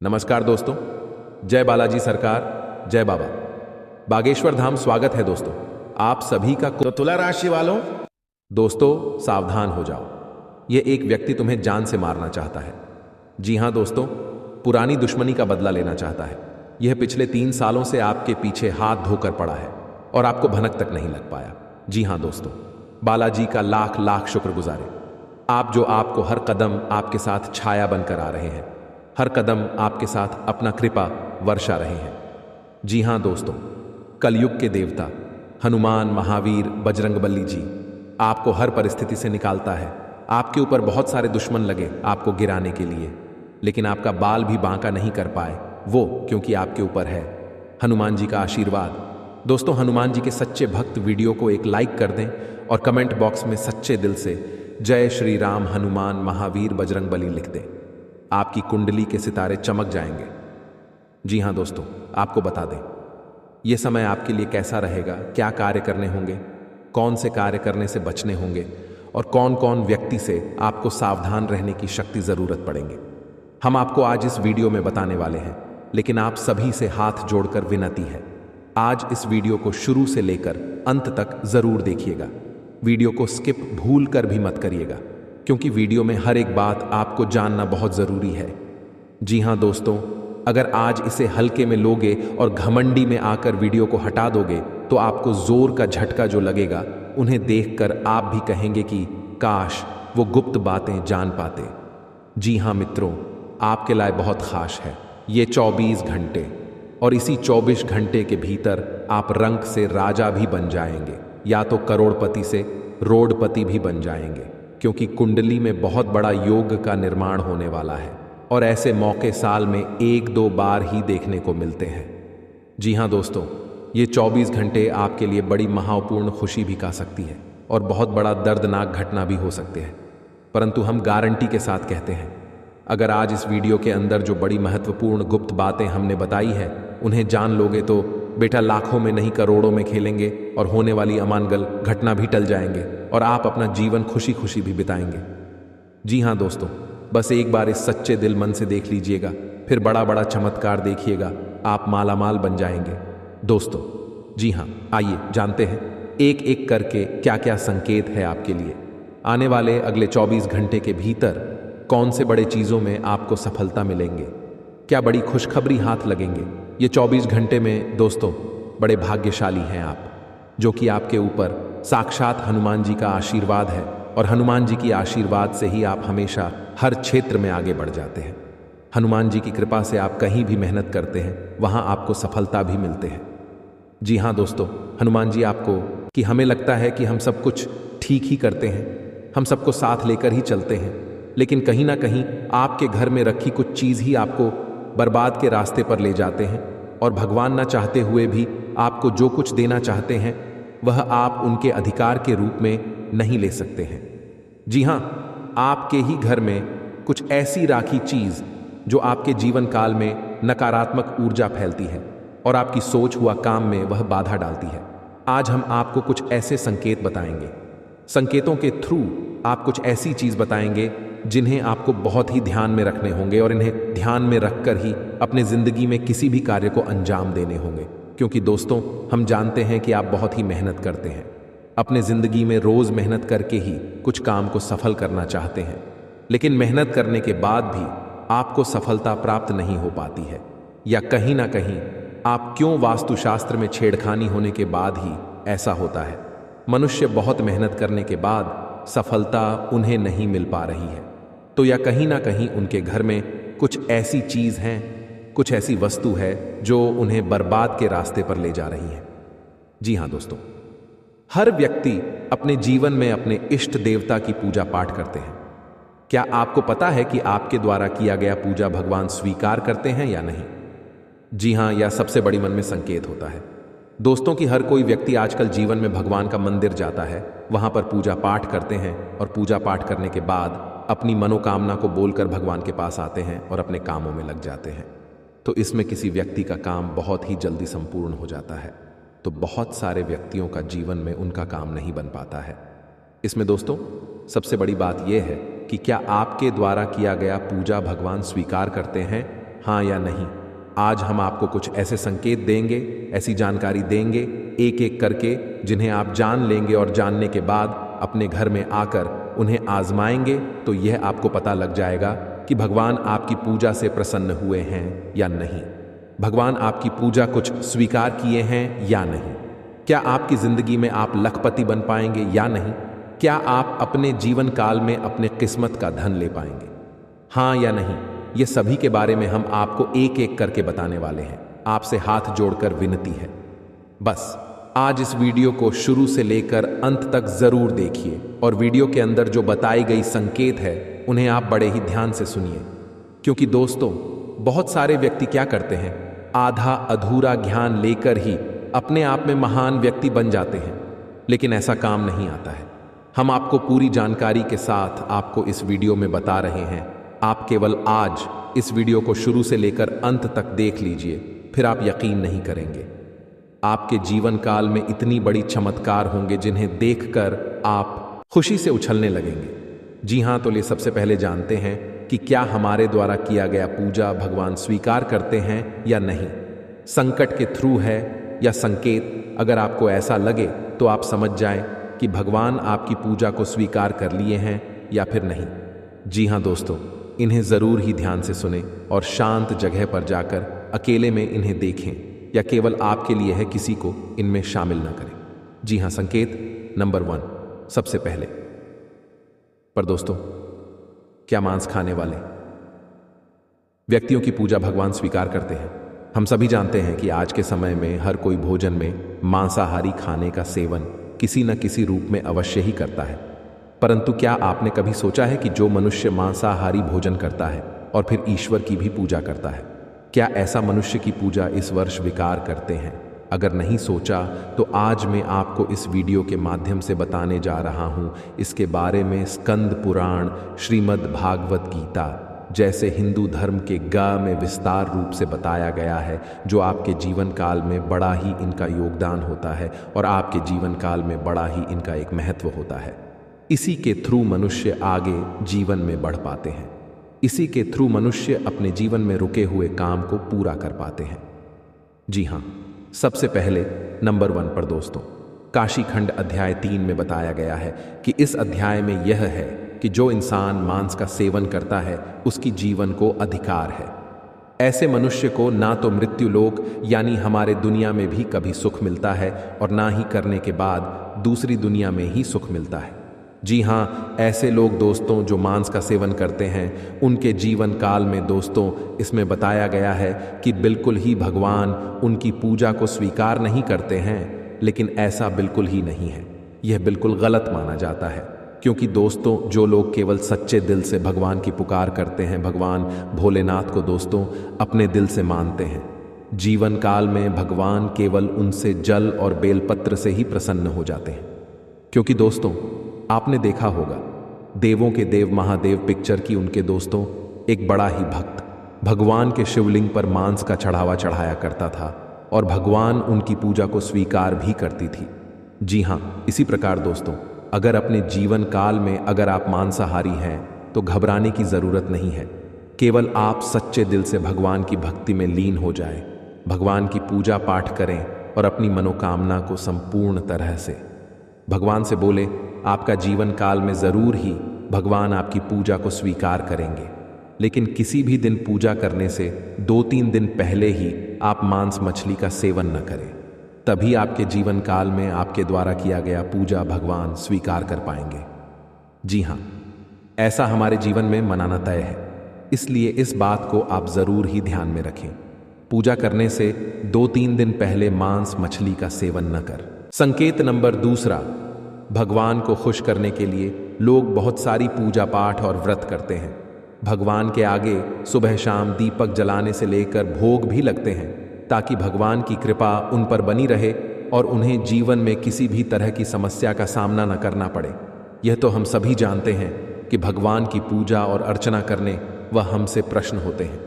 नमस्कार दोस्तों, जय बालाजी सरकार, जय बाबा बागेश्वर धाम। स्वागत है दोस्तों आप सभी का। तो तुला राशि वालों, दोस्तों सावधान हो जाओ, यह एक व्यक्ति तुम्हें जान से मारना चाहता है। जी हां दोस्तों, पुरानी दुश्मनी का बदला लेना चाहता है। यह पिछले 3 सालों से आपके पीछे हाथ धोकर पड़ा है और आपको भनक तक नहीं लग पाया। जी हां दोस्तों, बालाजी का लाख लाख शुक्रगुजारे। आप जो आपको हर कदम आपके साथ छाया बनकर आ रहे हैं, हर कदम आपके साथ अपना कृपा वर्षा रहे हैं। जी हां दोस्तों, कलयुग के देवता हनुमान, महावीर, बजरंगबली जी आपको हर परिस्थिति से निकालता है। आपके ऊपर बहुत सारे दुश्मन लगे आपको गिराने के लिए, लेकिन आपका बाल भी बांका नहीं कर पाए, वो क्योंकि आपके ऊपर है हनुमान जी का आशीर्वाद। दोस्तों, हनुमान जी के सच्चे भक्त वीडियो को एक लाइक कर दें और कमेंट बॉक्स में सच्चे दिल से जय श्री राम हनुमान महावीर बजरंगबली लिख दें। आपकी कुंडली के सितारे चमक जाएंगे। जी हां दोस्तों, आपको बता दें यह समय आपके लिए कैसा रहेगा, क्या कार्य करने होंगे, कौन से कार्य करने से बचने होंगे और कौन कौन व्यक्ति से आपको सावधान रहने की शक्ति जरूरत पड़ेंगे, हम आपको आज इस वीडियो में बताने वाले हैं। लेकिन आप सभी से हाथ जोड़कर विनती है, आज इस वीडियो को शुरू से लेकर अंत तक जरूर देखिएगा। वीडियो को स्किप भूल कर भी मत करिएगा, क्योंकि वीडियो में हर एक बात आपको जानना बहुत जरूरी है। जी हां दोस्तों, अगर आज इसे हल्के में लोगे और घमंडी में आकर वीडियो को हटा दोगे तो आपको जोर का झटका जो लगेगा, उन्हें देखकर आप भी कहेंगे कि काश वो गुप्त बातें जान पाते। जी हां मित्रों, आपके लिए बहुत खास है ये 24 घंटे, और इसी 24 घंटे के भीतर आप रंक से राजा भी बन जाएंगे या तो करोड़पति से रोडपति भी बन जाएंगे, क्योंकि कुंडली में बहुत बड़ा योग का निर्माण होने वाला है और ऐसे मौके साल में 1-2 बार ही देखने को मिलते हैं। जी हां दोस्तों, ये 24 घंटे आपके लिए बड़ी महत्वपूर्ण खुशी भी कह सकती है और बहुत बड़ा दर्दनाक घटना भी हो सकते हैं, परंतु हम गारंटी के साथ कहते हैं, अगर आज इस वीडियो के अंदर जो बड़ी महत्वपूर्ण गुप्त बातें हमने बताई है उन्हें जान लोगे तो बेटा लाखों में नहीं करोड़ों में खेलेंगे और होने वाली अमानगल घटना भी टल जाएंगे और आप अपना जीवन खुशी खुशी भी बिताएंगे। जी हां दोस्तों, बस एक बार इस सच्चे दिल मन से देख लीजिएगा, फिर बड़ा बड़ा चमत्कार देखिएगा, आप मालामाल बन जाएंगे। दोस्तों जी हां, आइए जानते हैं एक एक करके क्या क्या संकेत है आपके लिए। आने वाले अगले 24 घंटे के भीतर कौन से बड़े चीजों में आपको सफलता मिलेंगे, क्या बड़ी खुशखबरी हाथ लगेंगे। ये 24 घंटे में दोस्तों बड़े भाग्यशाली हैं आप, जो कि आपके ऊपर साक्षात हनुमान जी का आशीर्वाद है, और हनुमान जी की आशीर्वाद से ही आप हमेशा हर क्षेत्र में आगे बढ़ जाते हैं। हनुमान जी की कृपा से आप कहीं भी मेहनत करते हैं वहां आपको सफलता भी मिलते हैं। जी हां दोस्तों, हनुमान जी आपको कि हमें लगता है कि हम सब कुछ ठीक ही करते हैं, हम सबको साथ लेकर ही चलते हैं, लेकिन कहीं ना कहीं आपके घर में रखी कुछ चीज़ ही आपको बर्बाद के रास्ते पर ले जाते हैं, और भगवान ना चाहते हुए भी आपको जो कुछ देना चाहते हैं वह आप उनके अधिकार के रूप में नहीं ले सकते हैं। जी हां, आपके ही घर में कुछ ऐसी राखी चीज़ जो आपके जीवन काल में नकारात्मक ऊर्जा फैलती है और आपकी सोच हुआ काम में वह बाधा डालती है। आज हम आपको कुछ ऐसे संकेत बताएंगे, संकेतों के थ्रू आप कुछ ऐसी चीज़ बताएंगे जिन्हें आपको बहुत ही ध्यान में रखने होंगे, और इन्हें ध्यान में रखकर ही अपने जिंदगी में किसी भी कार्य को अंजाम देने होंगे। क्योंकि दोस्तों, हम जानते हैं कि आप बहुत ही मेहनत करते हैं, अपने जिंदगी में रोज मेहनत करके ही कुछ काम को सफल करना चाहते हैं, लेकिन मेहनत करने के बाद भी आपको सफलता प्राप्त नहीं हो पाती है, या कहीं ना कहीं आप क्यों वास्तुशास्त्र में छेड़खानी होने के बाद ही ऐसा होता है। मनुष्य बहुत मेहनत करने के बाद सफलता उन्हें नहीं मिल पा रही है, तो या कहीं ना कहीं उनके घर में कुछ ऐसी चीज है, कुछ ऐसी वस्तु है जो उन्हें बर्बाद के रास्ते पर ले जा रही है। जी हां दोस्तों, हर व्यक्ति अपने जीवन में अपने इष्ट देवता की पूजा पाठ करते हैं। क्या आपको पता है कि आपके द्वारा किया गया पूजा भगवान स्वीकार करते हैं या नहीं? जी हां, यह सबसे बड़ी मन में संकेत होता है दोस्तों कि हर कोई व्यक्ति आजकल जीवन में भगवान का मंदिर जाता है, वहां पर पूजा पाठ करते हैं, और पूजा पाठ करने के बाद अपनी मनोकामना को बोलकर भगवान के पास आते हैं और अपने कामों में लग जाते हैं। तो इसमें किसी व्यक्ति का काम बहुत ही जल्दी संपूर्ण हो जाता है, तो बहुत सारे व्यक्तियों का जीवन में उनका काम नहीं बन पाता है। इसमें दोस्तों सबसे बड़ी बात यह है कि क्या आपके द्वारा किया गया पूजा भगवान स्वीकार करते हैं, हाँ या नहीं। आज हम आपको कुछ ऐसे संकेत देंगे, ऐसी जानकारी देंगे एक एक करके, जिन्हें आप जान लेंगे और जानने के बाद अपने घर में आकर उन्हें आजमाएंगे तो यह आपको पता लग जाएगा कि भगवान आपकी पूजा से प्रसन्न हुए हैं या नहीं। भगवान आपकी पूजा कुछ स्वीकार किए हैं या नहीं। क्या आपकी जिंदगी में आप लखपति बन पाएंगे या नहीं। क्या आप अपने जीवन काल में अपने किस्मत का धन ले पाएंगे, हाँ या नहीं। ये सभी के बारे में हम आपको एक एक करके बताने वाले हैं। आपसे हाथ जोड़कर विनती है, बस आज इस वीडियो को शुरू से लेकर अंत तक जरूर देखिए और वीडियो के अंदर जो बताई गई संकेत है उन्हें आप बड़े ही ध्यान से सुनिए। क्योंकि दोस्तों, बहुत सारे व्यक्ति क्या करते हैं, आधा अधूरा ज्ञान लेकर ही अपने आप में महान व्यक्ति बन जाते हैं, लेकिन ऐसा काम नहीं आता है। हम आपको पूरी जानकारी के साथ आपको इस वीडियो में बता रहे हैं। आप केवल आज इस वीडियो को शुरू से लेकर अंत तक देख लीजिए, फिर आप यकीन नहीं करेंगे। आपके जीवन काल में इतनी बड़ी चमत्कार होंगे जिन्हें देखकर आप खुशी से उछलने लगेंगे। जी हाँ, तो ये सबसे पहले जानते हैं कि क्या हमारे द्वारा किया गया पूजा भगवान स्वीकार करते हैं या नहीं। संकट के थ्रू है या संकेत, अगर आपको ऐसा लगे तो आप समझ जाएं कि भगवान आपकी पूजा को स्वीकार कर लिए हैं या फिर नहीं। जी हाँ दोस्तों, इन्हें जरूर ही ध्यान से सुने और शांत जगह पर जाकर अकेले में इन्हें देखें, या केवल आपके लिए है, किसी को इनमें शामिल ना करें। जी हाँ, संकेत नंबर 1 सबसे पहले। पर दोस्तों, क्या मांस खाने वाले व्यक्तियों की पूजा भगवान स्वीकार करते हैं। हम सभी जानते हैं कि आज के समय में हर कोई भोजन में मांसाहारी खाने का सेवन किसी न किसी रूप में अवश्य ही करता है। परंतु क्या आपने कभी सोचा है कि जो मनुष्य मांसाहारी भोजन करता है और फिर ईश्वर की भी पूजा करता है, क्या ऐसा मनुष्य की पूजा इस वर्ष विकार करते हैं? अगर नहीं सोचा तो आज मैं आपको इस वीडियो के माध्यम से बताने जा रहा हूं इसके बारे में। स्कंद पुराण, श्रीमद् भागवत गीता जैसे हिंदू धर्म के गा में विस्तार रूप से बताया गया है, जो आपके जीवन काल में बड़ा ही इनका योगदान होता है और आपके जीवन काल में बड़ा ही इनका एक महत्व होता है। इसी के थ्रू मनुष्य आगे जीवन में बढ़ पाते हैं। इसी के थ्रू मनुष्य अपने जीवन में रुके हुए काम को पूरा कर पाते हैं। जी हाँ, सबसे पहले नंबर 1 पर दोस्तों, काशी खंड अध्याय 3 में बताया गया है कि इस अध्याय में यह है कि जो इंसान मांस का सेवन करता है उसकी जीवन को अधिकार है। ऐसे मनुष्य को ना तो मृत्यु लोक यानी हमारे दुनिया में भी कभी सुख मिलता है और ना ही करने के बाद दूसरी दुनिया में ही सुख मिलता है। जी हाँ, ऐसे लोग दोस्तों जो मांस का सेवन करते हैं, उनके जीवन काल में दोस्तों इसमें बताया गया है कि बिल्कुल ही भगवान उनकी पूजा को स्वीकार नहीं करते हैं। लेकिन ऐसा बिल्कुल ही नहीं है, यह बिल्कुल गलत माना जाता है। क्योंकि दोस्तों, जो लोग केवल सच्चे दिल से भगवान की पुकार करते हैं, भगवान भोलेनाथ को दोस्तों अपने दिल से मानते हैं, जीवन काल में भगवान केवल उनसे जल और बेलपत्र से ही प्रसन्न हो जाते हैं। क्योंकि दोस्तों, आपने देखा होगा देवों के देव महादेव पिक्चर की उनके दोस्तों एक बड़ा ही भक्त भगवान के शिवलिंग पर मांस का चढ़ावा चढ़ाया करता था और भगवान उनकी पूजा को स्वीकार भी करती थी। जी हाँ, इसी प्रकार दोस्तों, अगर अपने जीवन काल में अगर आप मांसाहारी हैं तो घबराने की जरूरत नहीं है। केवल आप सच्चे दिल से भगवान की भक्ति में लीन हो जाए, भगवान की पूजा पाठ करें और अपनी मनोकामना को संपूर्ण तरह से भगवान से बोले। आपका जीवन काल में जरूर ही भगवान आपकी पूजा को स्वीकार करेंगे। लेकिन किसी भी दिन पूजा करने से 2-3 दिन पहले ही आप मांस मछली का सेवन न करें, तभी आपके जीवन काल में आपके द्वारा किया गया पूजा भगवान स्वीकार कर पाएंगे। जी हाँ, ऐसा हमारे जीवन में मनाना तय है, इसलिए इस बात को आप जरूर ही ध्यान में रखें। पूजा करने से 2-3 दिन पहले मांस मछली का सेवन न कर। संकेत नंबर 2, भगवान को खुश करने के लिए लोग बहुत सारी पूजा पाठ और व्रत करते हैं। भगवान के आगे सुबह शाम दीपक जलाने से लेकर भोग भी लगते हैं, ताकि भगवान की कृपा उन पर बनी रहे और उन्हें जीवन में किसी भी तरह की समस्या का सामना न करना पड़े। यह तो हम सभी जानते हैं कि भगवान की पूजा और अर्चना करने वह हमसे प्रश्न होते हैं,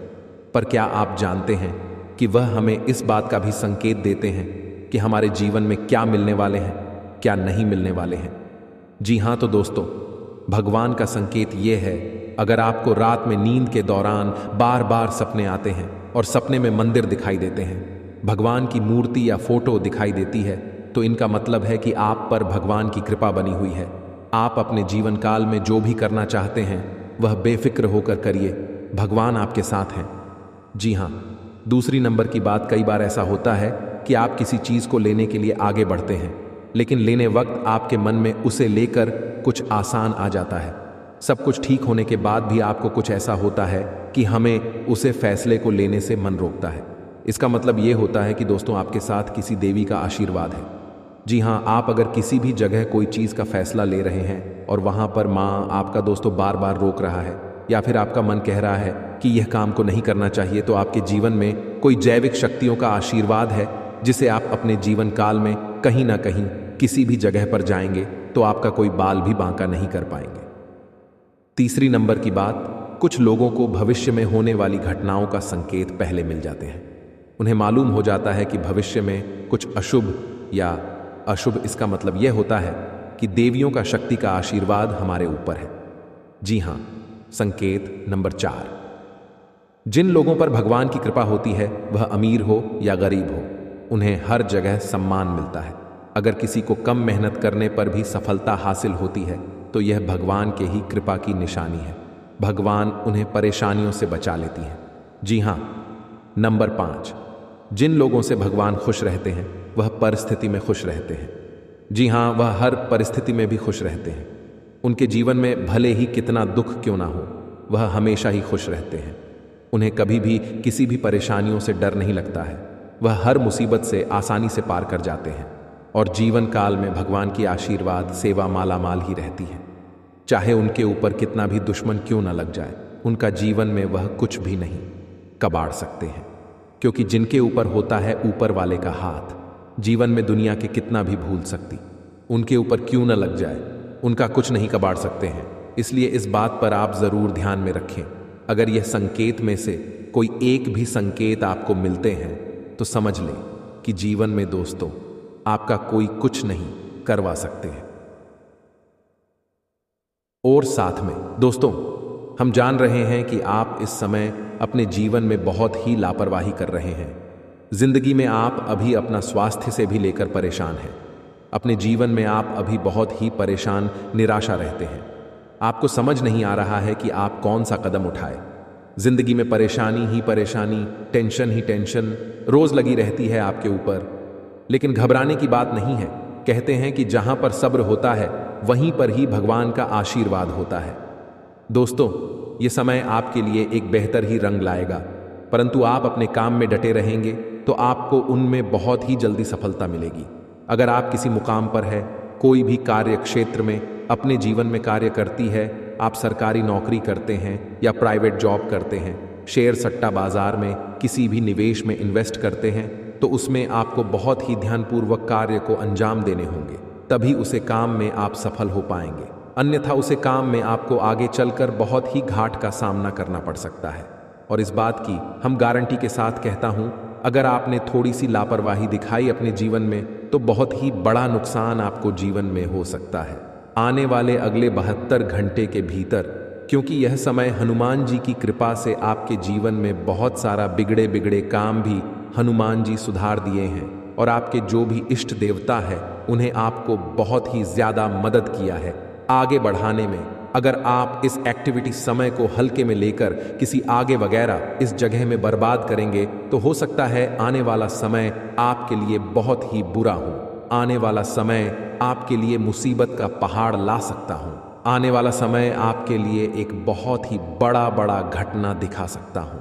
पर क्या आप जानते हैं कि वह हमें इस बात का भी संकेत देते हैं कि हमारे जीवन में क्या मिलने वाले हैं, क्या नहीं मिलने वाले हैं। जी हाँ, तो दोस्तों, भगवान का संकेत यह है अगर आपको रात में नींद के दौरान बार बार सपने आते हैं और सपने में मंदिर दिखाई देते हैं, भगवान की मूर्ति या फोटो दिखाई देती है, तो इनका मतलब है कि आप पर भगवान की कृपा बनी हुई है। आप अपने जीवन काल में जो भी करना चाहते हैं वह बेफिक्र होकर करिए, भगवान आपके साथ हैं। जी हाँ, दूसरी नंबर की बात, कई बार ऐसा होता है कि आप किसी चीज़ को लेने के लिए आगे बढ़ते हैं, लेकिन लेने वक्त आपके मन में उसे लेकर कुछ आसान आ जाता है। सब कुछ ठीक होने के बाद भी आपको कुछ ऐसा होता है कि हमें उसे फैसले को लेने से मन रोकता है। इसका मतलब ये होता है कि दोस्तों आपके साथ किसी देवी का आशीर्वाद है। जी हाँ, आप अगर किसी भी जगह कोई चीज़ का फैसला ले रहे हैं और वहाँ पर माँ आपका दोस्तों बार बार रोक रहा है, या फिर आपका मन कह रहा है कि यह काम को नहीं करना चाहिए, तो आपके जीवन में कोई जैविक शक्तियों का आशीर्वाद है जिसे आप अपने जीवन काल में कहीं ना कहीं किसी भी जगह पर जाएंगे तो आपका कोई बाल भी बांका नहीं कर पाएंगे। तीसरी नंबर की बात, कुछ लोगों को भविष्य में होने वाली घटनाओं का संकेत पहले मिल जाते हैं। उन्हें मालूम हो जाता है कि भविष्य में कुछ अशुभ या अशुभ, इसका मतलब यह होता है कि देवियों का शक्ति का आशीर्वाद हमारे ऊपर है। जी हाँ, संकेत नंबर 4, जिन लोगों पर भगवान की कृपा होती है, वह अमीर हो या गरीब हो, उन्हें हर जगह सम्मान मिलता है। अगर किसी को कम मेहनत करने पर भी सफलता हासिल होती है तो यह भगवान के ही कृपा की निशानी है। भगवान उन्हें परेशानियों से बचा लेती हैं। जी हाँ, नंबर 5, जिन लोगों से भगवान खुश रहते हैं वह परिस्थिति में खुश रहते हैं। जी हाँ, वह हर परिस्थिति में भी खुश रहते हैं। उनके जीवन में भले ही कितना दुख क्यों ना हो, वह हमेशा ही खुश रहते हैं। उन्हें कभी भी किसी भी परेशानियों से डर नहीं लगता है। वह हर मुसीबत से आसानी से पार कर जाते हैं और जीवन काल में भगवान की आशीर्वाद सेवा मालामाल ही रहती है। चाहे उनके ऊपर कितना भी दुश्मन क्यों ना लग जाए, उनका जीवन में वह कुछ भी नहीं कबाड़ सकते हैं, क्योंकि जिनके ऊपर होता है ऊपर वाले का हाथ, जीवन में दुनिया के कितना भी भूल सकती, उनके ऊपर क्यों ना लग जाए, उनका कुछ नहीं कबाड़ सकते हैं। इसलिए इस बात पर आप जरूर ध्यान में रखें। अगर यह संकेत में से कोई एक भी संकेत आपको मिलते हैं तो समझ लें कि जीवन में दोस्तों आपका कोई कुछ नहीं करवा सकते हैं। और साथ में दोस्तों, हम जान रहे हैं कि आप इस समय अपने जीवन में बहुत ही लापरवाही कर रहे हैं। जिंदगी में आप अभी अपना स्वास्थ्य से भी लेकर परेशान हैं। अपने जीवन में आप अभी बहुत ही परेशान, निराशा रहते हैं। आपको समझ नहीं आ रहा है कि आप कौन सा कदम उठाए। जिंदगी में परेशानी ही परेशानी, टेंशन ही टेंशन रोज लगी रहती है आपके ऊपर। लेकिन घबराने की बात नहीं है। कहते हैं कि जहां पर सब्र होता है वहीं पर ही भगवान का आशीर्वाद होता है। दोस्तों, ये समय आपके लिए एक बेहतर ही रंग लाएगा, परंतु आप अपने काम में डटे रहेंगे तो आपको उनमें बहुत ही जल्दी सफलता मिलेगी। अगर आप किसी मुकाम पर है, कोई भी कार्य क्षेत्र में अपने जीवन में कार्य करती है, आप सरकारी नौकरी करते हैं या प्राइवेट जॉब करते हैं, शेयर सट्टा बाजार में किसी भी निवेश में इन्वेस्ट करते हैं, तो उसमें आपको बहुत ही ध्यानपूर्वक कार्य को अंजाम देने होंगे, तभी उसे काम में आप सफल हो पाएंगे। अन्यथा उसे काम में आपको आगे चलकर बहुत ही घाट का सामना करना पड़ सकता है। और इस बात की हम गारंटी के साथ कहता हूं, अगर आपने थोड़ी सी लापरवाही दिखाई अपने जीवन में तो बहुत ही बड़ा नुकसान आपको जीवन में हो सकता है आने वाले अगले 72 घंटे के भीतर, क्योंकि यह समय हनुमान जी की कृपा से आपके जीवन में बहुत सारा बिगड़े बिगड़े काम भी हनुमान जी सुधार दिए हैं और आपके जो भी इष्ट देवता है उन्हें आपको बहुत ही ज्यादा मदद किया है आगे बढ़ाने में। अगर आप इस एक्टिविटी समय को हल्के में लेकर किसी आगे वगैरह इस जगह में बर्बाद करेंगे तो हो सकता है आने वाला समय आपके लिए बहुत ही बुरा हो। आने वाला समय आपके लिए मुसीबत का पहाड़ ला सकता हूं। आने वाला समय आपके लिए एक बहुत ही बड़ा बड़ा घटना दिखा सकता हूं।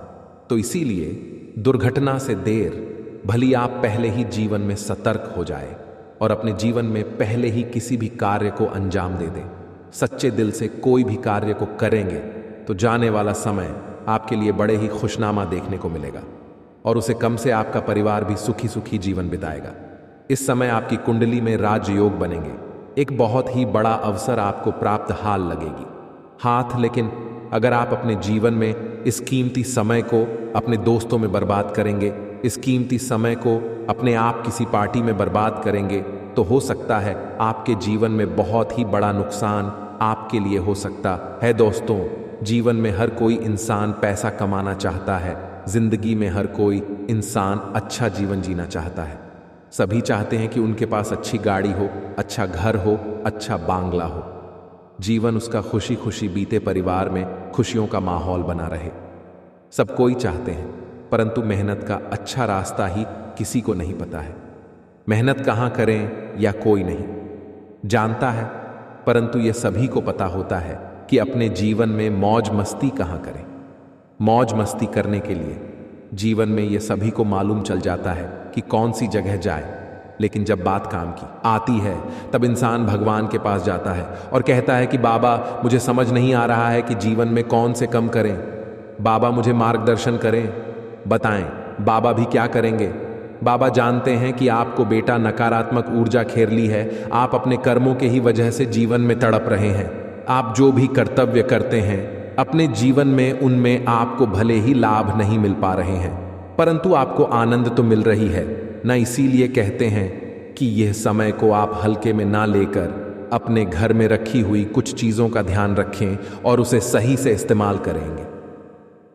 तो इसीलिए दुर्घटना से देर भली आप पहले ही जीवन में सतर्क हो जाए और अपने जीवन में पहले ही किसी भी कार्य को अंजाम दे दें। सच्चे दिल से कोई भी कार्य को करेंगे तो जाने वाला समय आपके लिए बड़े ही खुशनामा देखने को मिलेगा और उसे कम से आपका परिवार भी सुखी सुखी जीवन बिताएगा। इस समय आपकी कुंडली में राजयोग बनेंगे, एक बहुत ही बड़ा अवसर आपको प्राप्त हाल लगेगी हाथ। लेकिन अगर आप अपने जीवन में इस कीमती समय को अपने दोस्तों में बर्बाद करेंगे, इस कीमती समय को अपने आप किसी पार्टी में बर्बाद करेंगे, तो हो सकता है आपके जीवन में बहुत ही बड़ा नुकसान आपके लिए हो सकता है। दोस्तों, जीवन में हर कोई इंसान पैसा कमाना चाहता है। जिंदगी में हर कोई इंसान अच्छा जीवन जीना चाहता है। सभी चाहते हैं कि उनके पास अच्छी गाड़ी हो, अच्छा घर हो, अच्छा बांग्ला हो। जीवन उसका खुशी खुशी बीते, परिवार में खुशियों का माहौल बना रहे। सब कोई चाहते हैं, परंतु मेहनत का अच्छा रास्ता ही किसी को नहीं पता है। मेहनत कहाँ करें या कोई नहीं जानता है, परंतु यह सभी को पता होता है कि अपने जीवन में मौज मस्ती कहाँ करें। मौज मस्ती करने के लिए जीवन में यह सभी को मालूम चल जाता है कि कौन सी जगह जाए, लेकिन जब बात काम की आती है तब इंसान भगवान के पास जाता है और कहता है कि बाबा, मुझे समझ नहीं आ रहा है कि जीवन में कौन से कम करें। बाबा मुझे मार्गदर्शन करें, बताएं। बाबा भी क्या करेंगे? बाबा जानते हैं कि आपको बेटा नकारात्मक ऊर्जा घेर ली है। आप अपने कर्मों के ही वजह से जीवन में तड़प रहे हैं। आप जो भी कर्तव्य करते हैं अपने जीवन में, उनमें आपको भले ही लाभ नहीं मिल पा रहे हैं, परंतु आपको आनंद तो मिल रही है ना। इसीलिए कहते हैं कि यह समय को आप हल्के में ना लेकर अपने घर में रखी हुई कुछ चीज़ों का ध्यान रखें और उसे सही से इस्तेमाल करेंगे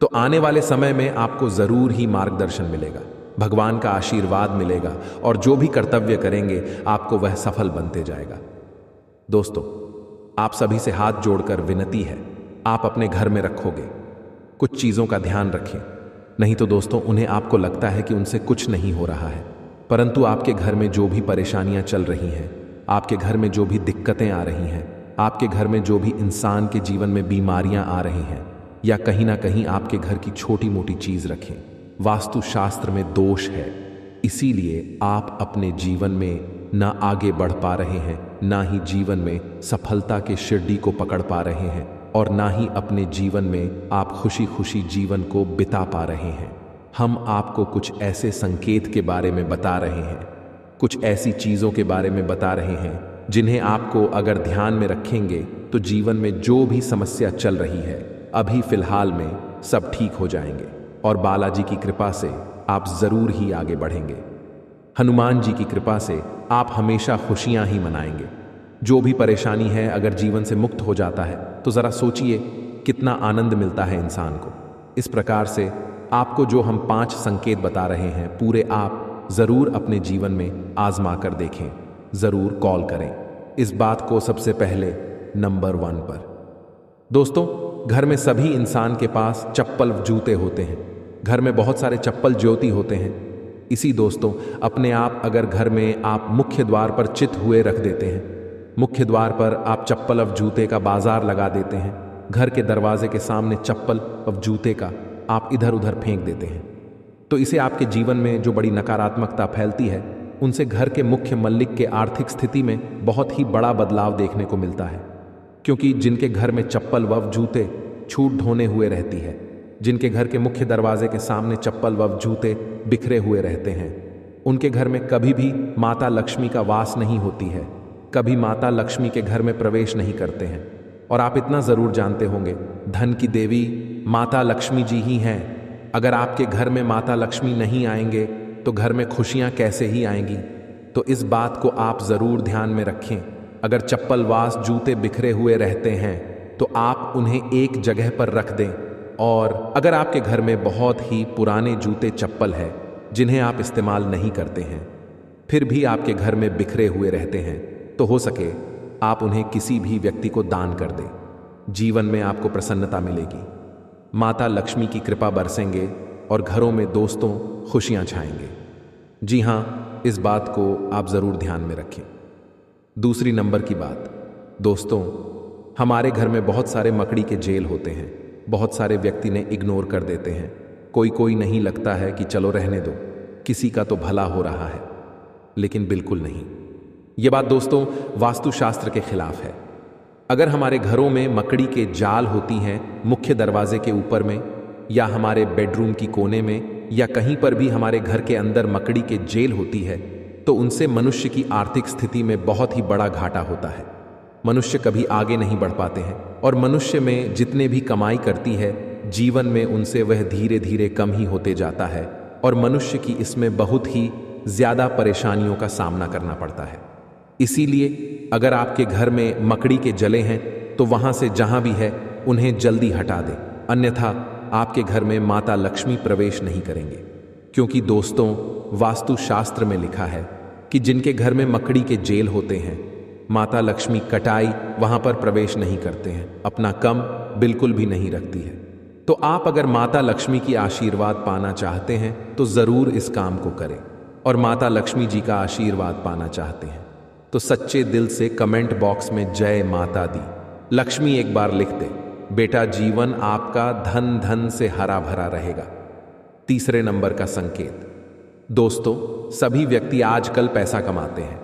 तो आने वाले समय में आपको ज़रूर ही मार्गदर्शन मिलेगा, भगवान का आशीर्वाद मिलेगा और जो भी कर्तव्य करेंगे आपको वह सफल बनते जाएगा। दोस्तों, आप सभी से हाथ जोड़कर विनती है, आप अपने घर में रखोगे कुछ चीज़ों का ध्यान रखें। नहीं तो दोस्तों, उन्हें आपको लगता है कि उनसे कुछ नहीं हो रहा है, परंतु आपके घर में जो भी परेशानियां चल रही हैं, आपके घर में जो भी दिक्कतें आ रही हैं, आपके घर में जो भी इंसान के जीवन में बीमारियां आ रही हैं, या कहीं ना कहीं आपके घर की छोटी मोटी चीज़ रखें, वास्तुशास्त्र में दोष है। इसीलिए आप अपने जीवन में ना आगे बढ़ पा रहे हैं, ना ही जीवन में सफलता के शिरडी को पकड़ पा रहे हैं, और ना ही अपने जीवन में आप खुशी खुशी जीवन को बिता पा रहे हैं। हम आपको कुछ ऐसे संकेत के बारे में बता रहे हैं, कुछ ऐसी चीज़ों के बारे में बता रहे हैं जिन्हें आपको अगर ध्यान में रखेंगे तो जीवन में जो भी समस्या चल रही है अभी फिलहाल में सब ठीक हो जाएंगे और बालाजी की कृपा से आप ज़रूर ही आगे बढ़ेंगे। हनुमान जी की कृपा से आप हमेशा खुशियां ही मनाएंगे। जो भी परेशानी है अगर जीवन से मुक्त हो जाता है तो ज़रा सोचिए कितना आनंद मिलता है इंसान को। इस प्रकार से आपको जो हम 5 संकेत बता रहे हैं पूरे आप ज़रूर अपने जीवन में आजमा कर देखें, ज़रूर कॉल करें इस बात को सबसे पहले नंबर 1 पर। दोस्तों, घर में सभी इंसान के पास चप्पल जूते होते हैं, घर में बहुत सारे चप्पल ज्योति होते हैं। इसी दोस्तों, अपने आप अगर घर में आप मुख्य द्वार पर चित हुए रख देते हैं, मुख्य द्वार पर आप चप्पल और जूते का बाजार लगा देते हैं, घर के दरवाजे के सामने चप्पल और जूते का आप इधर उधर फेंक देते हैं, तो इसे आपके जीवन में जो बड़ी नकारात्मकता फैलती है उनसे घर के मुख्य मल्लिक के आर्थिक स्थिति में बहुत ही बड़ा बदलाव देखने को मिलता है। क्योंकि जिनके घर में चप्पल व जूते छूट ढोने हुए रहती है, जिनके घर के मुख्य दरवाजे के सामने चप्पल व जूते बिखरे हुए रहते हैं, उनके घर में कभी भी माता लक्ष्मी का वास नहीं होती है, कभी माता लक्ष्मी के घर में प्रवेश नहीं करते हैं। और आप इतना ज़रूर जानते होंगे, धन की देवी माता लक्ष्मी जी ही हैं। अगर आपके घर में माता लक्ष्मी नहीं आएंगे तो घर में खुशियाँ कैसे ही आएंगी? तो इस बात को आप ज़रूर ध्यान में रखें। अगर चप्पल वास जूते बिखरे हुए रहते हैं तो आप उन्हें एक जगह पर रख दें, और अगर आपके घर में बहुत ही पुराने जूते चप्पल है जिन्हें आप इस्तेमाल नहीं करते हैं, फिर भी आपके घर में बिखरे हुए रहते हैं, तो हो सके आप उन्हें किसी भी व्यक्ति को दान कर दें। जीवन में आपको प्रसन्नता मिलेगी, माता लक्ष्मी की कृपा बरसेंगे और घरों में दोस्तों खुशियां छाएंगे। जी हाँ, इस बात को आप ज़रूर ध्यान में रखें। दूसरी नंबर की बात, दोस्तों, हमारे घर में बहुत सारे मकड़ी के जेल होते हैं। बहुत सारे व्यक्ति ने इग्नोर कर देते हैं। कोई नहीं लगता है कि चलो रहने दो, किसी का तो भला हो रहा है, लेकिन बिल्कुल नहीं। ये बात दोस्तों वास्तुशास्त्र के खिलाफ है। अगर हमारे घरों में मकड़ी के जाल होती हैं मुख्य दरवाजे के ऊपर में, या हमारे बेडरूम की कोने में, या कहीं पर भी हमारे घर के अंदर मकड़ी के जेल होती है, तो उनसे मनुष्य की आर्थिक स्थिति में बहुत ही बड़ा घाटा होता है। मनुष्य कभी आगे नहीं बढ़ पाते हैं, और मनुष्य में जितने भी कमाई करती है जीवन में उनसे वह धीरे धीरे कम ही होते जाता है, और मनुष्य की इसमें बहुत ही ज़्यादा परेशानियों का सामना करना पड़ता है। इसीलिए अगर आपके घर में मकड़ी के जले हैं तो वहाँ से जहाँ भी है उन्हें जल्दी हटा दें, अन्यथा आपके घर में माता लक्ष्मी प्रवेश नहीं करेंगे। क्योंकि दोस्तों, वास्तुशास्त्र में लिखा है कि जिनके घर में मकड़ी के जेल होते हैं, माता लक्ष्मी कटाई वहां पर प्रवेश नहीं करते हैं, अपना कम बिल्कुल भी नहीं रखती है। तो आप अगर माता लक्ष्मी की आशीर्वाद पाना चाहते हैं तो जरूर इस काम को करें, और माता लक्ष्मी जी का आशीर्वाद पाना चाहते हैं तो सच्चे दिल से कमेंट बॉक्स में जय माता दी लक्ष्मी एक बार लिख दे। बेटा, जीवन आपका धन धन से हरा भरा रहेगा। तीसरे नंबर का संकेत। दोस्तों, सभी व्यक्ति आजकल पैसा कमाते हैं।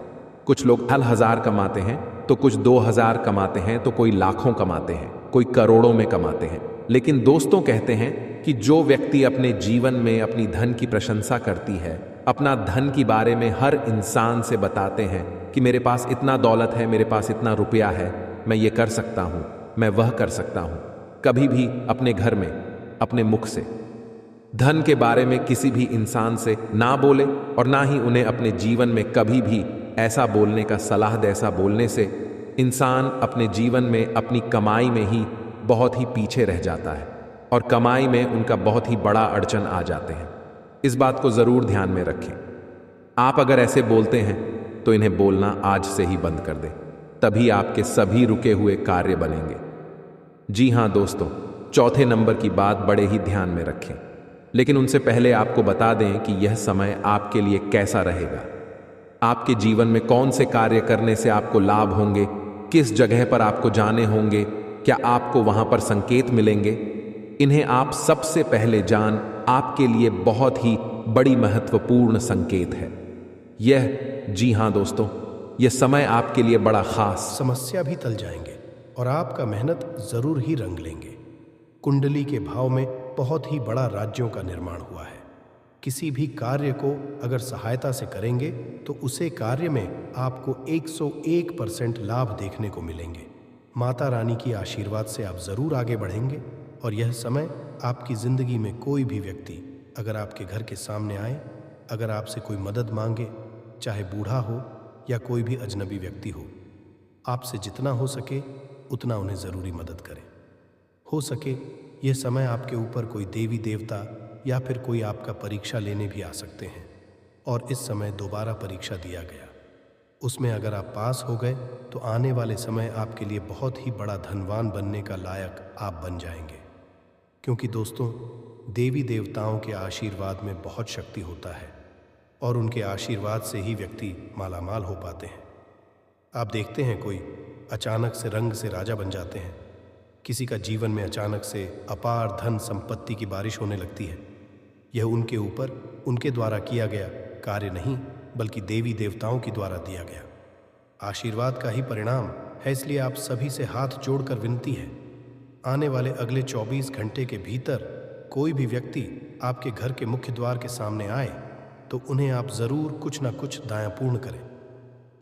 कुछ लोग 1000 कमाते हैं तो कुछ 2000 कमाते हैं तो कोई लाखों कमाते हैं, कोई करोड़ों में कमाते हैं। लेकिन दोस्तों कहते हैं कि जो व्यक्ति अपने जीवन में अपनी धन की प्रशंसा करती है, अपना धन के बारे में हर इंसान से बताते हैं कि मेरे पास इतना दौलत है, मेरे पास इतना रुपया है, मैं ये कर सकता हूं, मैं वह कर सकता हूं, कभी भी अपने घर में अपने मुख से धन के बारे में किसी भी इंसान से ना बोले और ना ही उन्हें अपने जीवन में कभी भी ऐसा बोलने का सलाह दे। ऐसा बोलने से इंसान अपने जीवन में अपनी कमाई में ही बहुत ही पीछे रह जाता है और कमाई में उनका बहुत ही बड़ा अड़चन आ जाते हैं। इस बात को जरूर ध्यान में रखें। आप अगर ऐसे बोलते हैं तो इन्हें बोलना आज से ही बंद कर दें, तभी आपके सभी रुके हुए कार्य बनेंगे। जी हां दोस्तों, चौथे नंबर की बात बड़े ही ध्यान में रखें, लेकिन उनसे पहले आपको बता दें कि यह समय आपके लिए कैसा रहेगा। आपके जीवन में कौन से कार्य करने से आपको लाभ होंगे, किस जगह पर आपको जाने होंगे, क्या आपको वहां पर संकेत मिलेंगे, इन्हें आप सबसे पहले जान आपके लिए बहुत ही बड़ी महत्वपूर्ण संकेत है यह। जी हां दोस्तों, यह समय आपके लिए बड़ा खास। समस्या भी टल जाएंगे और आपका मेहनत जरूर ही रंग लेंगे। कुंडली के भाव में बहुत ही बड़ा राज्यों का निर्माण हुआ है। किसी भी कार्य को अगर सहायता से करेंगे तो उसे कार्य में आपको 101% लाभ देखने को मिलेंगे। माता रानी की आशीर्वाद से आप जरूर आगे बढ़ेंगे और यह समय आपकी जिंदगी में कोई भी व्यक्ति अगर आपके घर के सामने आए, अगर आपसे कोई मदद मांगे, चाहे बूढ़ा हो या कोई भी अजनबी व्यक्ति हो, आपसे जितना हो सके उतना उन्हें ज़रूरी मदद करें। हो सके यह समय आपके ऊपर कोई देवी देवता या फिर कोई आपका परीक्षा लेने भी आ सकते हैं और इस समय दोबारा परीक्षा दिया गया, उसमें अगर आप पास हो गए तो आने वाले समय आपके लिए बहुत ही बड़ा धनवान बनने का लायक आप बन जाएंगे। क्योंकि दोस्तों, देवी देवताओं के आशीर्वाद में बहुत शक्ति होता है और उनके आशीर्वाद से ही व्यक्ति मालामाल हो पाते हैं। आप देखते हैं कोई अचानक से रंग से राजा बन जाते हैं, किसी का जीवन में अचानक से अपार धन संपत्ति की बारिश होने लगती है। यह उनके ऊपर उनके द्वारा किया गया कार्य नहीं, बल्कि देवी देवताओं के द्वारा दिया गया आशीर्वाद का ही परिणाम है। इसलिए आप सभी से हाथ जोड़कर विनती है, आने वाले अगले 24 घंटे के भीतर कोई भी व्यक्ति आपके घर के मुख्य द्वार के सामने आए तो उन्हें आप जरूर कुछ ना कुछ दाया पूर्ण करें।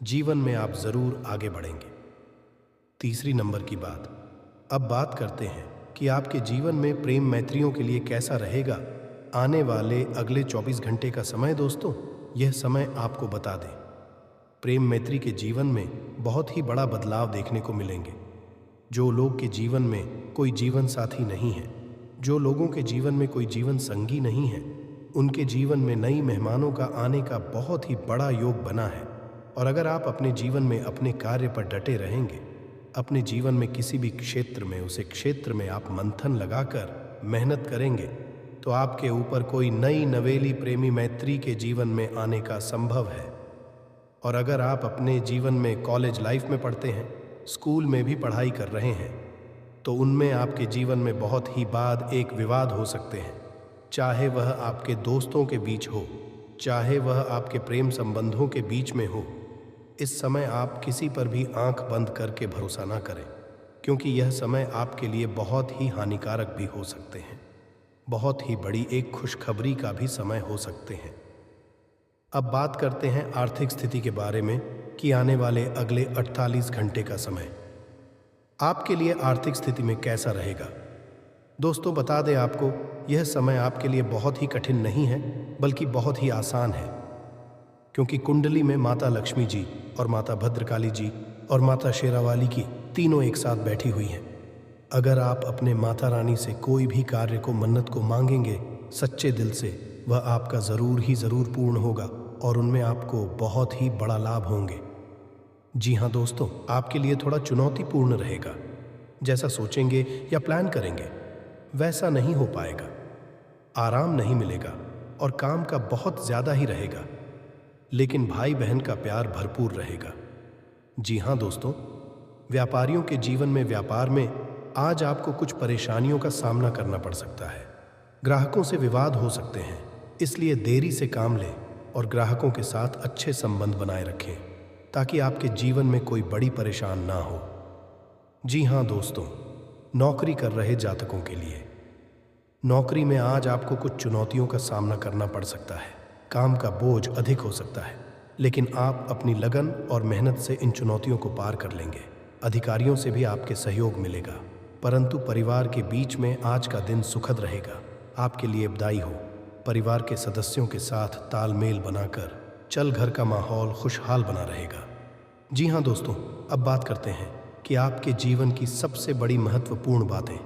जीवन में आप जरूर आगे बढ़ेंगे। तीसरी नंबर की बात। अब बात करते हैं कि आपके जीवन में प्रेम मैत्रियों के लिए कैसा रहेगा आने वाले अगले 24 घंटे का समय। दोस्तों, यह समय आपको बता दें, प्रेम मैत्री के जीवन में बहुत ही बड़ा बदलाव देखने को मिलेंगे। जो लोग के जीवन में कोई जीवन साथी नहीं है, जो लोगों के जीवन में कोई जीवन संगी नहीं है, उनके जीवन में नई मेहमानों का आने का बहुत ही बड़ा योग बना है। और अगर आप अपने जीवन में अपने कार्य पर डटे रहेंगे, अपने जीवन में किसी भी क्षेत्र में उसे क्षेत्र में आप मंथन लगाकर मेहनत करेंगे तो आपके ऊपर कोई नई नवेली प्रेमी मैत्री के जीवन में आने का संभव है। और अगर आप अपने जीवन में कॉलेज लाइफ में पढ़ते हैं, स्कूल में भी पढ़ाई कर रहे हैं, तो उनमें आपके जीवन में बहुत ही बाद एक विवाद हो सकते हैं, चाहे वह आपके दोस्तों के बीच हो, चाहे वह आपके प्रेम संबंधों के बीच में हो। इस समय आप किसी पर भी आंख बंद करके भरोसा ना करें, क्योंकि यह समय आपके लिए बहुत ही हानिकारक भी हो सकते हैं। बहुत ही बड़ी एक खुशखबरी का भी समय हो सकते हैं। अब बात करते हैं आर्थिक स्थिति के बारे में कि आने वाले अगले 48 घंटे का समय आपके लिए आर्थिक स्थिति में कैसा रहेगा। दोस्तों, बता दें आपको, यह समय आपके लिए बहुत ही कठिन नहीं है, बल्कि बहुत ही आसान है, क्योंकि कुंडली में माता लक्ष्मी जी और माता भद्रकाली जी और माता शेरावाली की तीनों एक साथ बैठी हुई हैं। अगर आप अपने माता रानी से कोई भी कार्य को मन्नत को मांगेंगे सच्चे दिल से, वह आपका ज़रूर ही ज़रूर पूर्ण होगा और उनमें आपको बहुत ही बड़ा लाभ होंगे। जी हाँ दोस्तों, आपके लिए थोड़ा चुनौतीपूर्ण रहेगा। जैसा सोचेंगे या प्लान करेंगे वैसा नहीं हो पाएगा, आराम नहीं मिलेगा और काम का बहुत ज़्यादा ही रहेगा, लेकिन भाई बहन का प्यार भरपूर रहेगा। जी हाँ दोस्तों, व्यापारियों के जीवन में व्यापार में आज आपको कुछ परेशानियों का सामना करना पड़ सकता है। ग्राहकों से विवाद हो सकते हैं, इसलिए देरी से काम लें और ग्राहकों के साथ अच्छे संबंध बनाए रखें ताकि आपके जीवन में कोई बड़ी परेशान ना हो। जी हाँ दोस्तों, नौकरी कर रहे जातकों के लिए नौकरी में आज आपको कुछ चुनौतियों का सामना करना पड़ सकता है। काम का बोझ अधिक हो सकता है, लेकिन आप अपनी लगन और मेहनत से इन चुनौतियों को पार कर लेंगे। अधिकारियों से भी आपके सहयोग मिलेगा, परंतु परिवार के बीच में आज का दिन सुखद रहेगा। आपके लिए बधाई हो। परिवार के सदस्यों के साथ तालमेल बनाकर चल घर का माहौल खुशहाल बना रहेगा। जी हाँ दोस्तों, अब बात करते हैं कि आपके जीवन की सबसे बड़ी महत्वपूर्ण बातें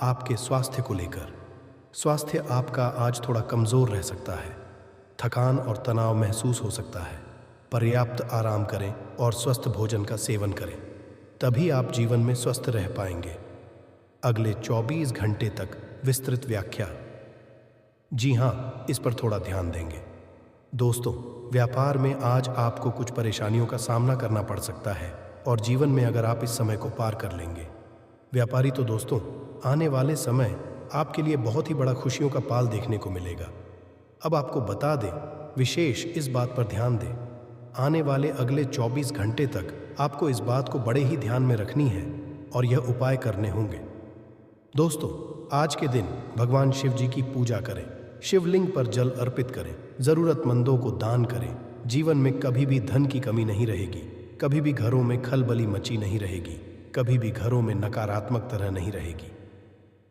आपके स्वास्थ्य को लेकर। स्वास्थ्य आपका आज थोड़ा कमज़ोर रह सकता है, थकान और तनाव महसूस हो सकता है। पर्याप्त आराम करें और स्वस्थ भोजन का सेवन करें, तभी आप जीवन में स्वस्थ रह पाएंगे। अगले 24 घंटे तक विस्तृत व्याख्या। जी हाँ, इस पर थोड़ा ध्यान देंगे। दोस्तों, व्यापार में आज आपको कुछ परेशानियों का सामना करना पड़ सकता है और जीवन में अगर आप इस समय को पार कर लेंगे। व्यापारी तो दोस्तों, आने वाले समय आपके लिए बहुत ही बड़ा खुशियों का पाल देखने को मिलेगा। अब आपको बता दें, विशेष इस बात पर ध्यान दें, आने वाले अगले 24 घंटे तक आपको इस बात को बड़े ही ध्यान में रखनी है और यह उपाय करने होंगे। दोस्तों, आज के दिन भगवान शिव जी की पूजा करें, शिवलिंग पर जल अर्पित करें, ज़रूरतमंदों को दान करें। जीवन में कभी भी धन की कमी नहीं रहेगी, कभी भी घरों में खलबली मची नहीं रहेगी, कभी भी घरों में नकारात्मक तरह नहीं रहेगी।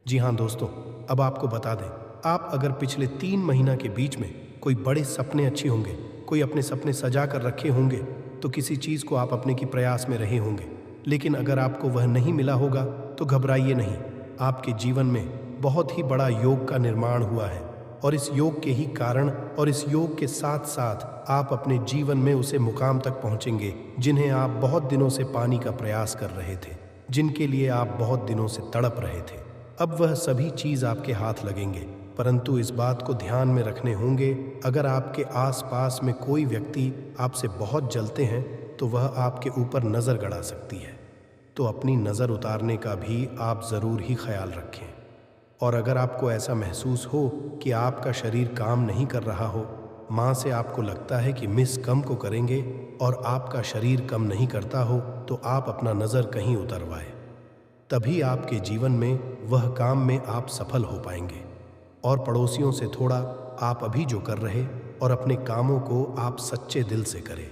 जी हाँ दोस्तों, अब आपको बता दें, आप अगर पिछले 3 महीना के बीच में कोई बड़े सपने अच्छे होंगे, कोई अपने सपने सजा कर रखे होंगे, तो किसी चीज़ को आप अपने की प्रयास में रहे होंगे। लेकिन अगर आपको वह नहीं मिला होगा तो घबराइए नहीं। आपके जीवन में बहुत ही बड़ा योग का निर्माण हुआ है और इस योग के ही कारण और इस योग के साथ साथ आप अपने जीवन में उसे मुकाम तक पहुंचेंगे जिन्हें आप बहुत दिनों से पाने का प्रयास कर रहे थे, जिनके लिए आप बहुत दिनों से तड़प रहे थे। अब वह सभी चीज़ आपके हाथ लगेंगे, परंतु इस बात को ध्यान में रखने होंगे, अगर आपके आसपास में कोई व्यक्ति आपसे बहुत जलते हैं तो वह आपके ऊपर नज़र गड़ा सकती है, तो अपनी नज़र उतारने का भी आप ज़रूर ही ख्याल रखें। और अगर आपको ऐसा महसूस हो कि आपका शरीर काम नहीं कर रहा हो, माँ से आपको लगता है कि मिस कम को करेंगे और आपका शरीर कम नहीं करता हो, तो आप अपना नज़र कहीं उतरवाएं, तभी आपके जीवन में वह काम में आप सफल हो पाएंगे। और पड़ोसियों से थोड़ा आप अभी जो कर रहे और अपने कामों को आप सच्चे दिल से करें।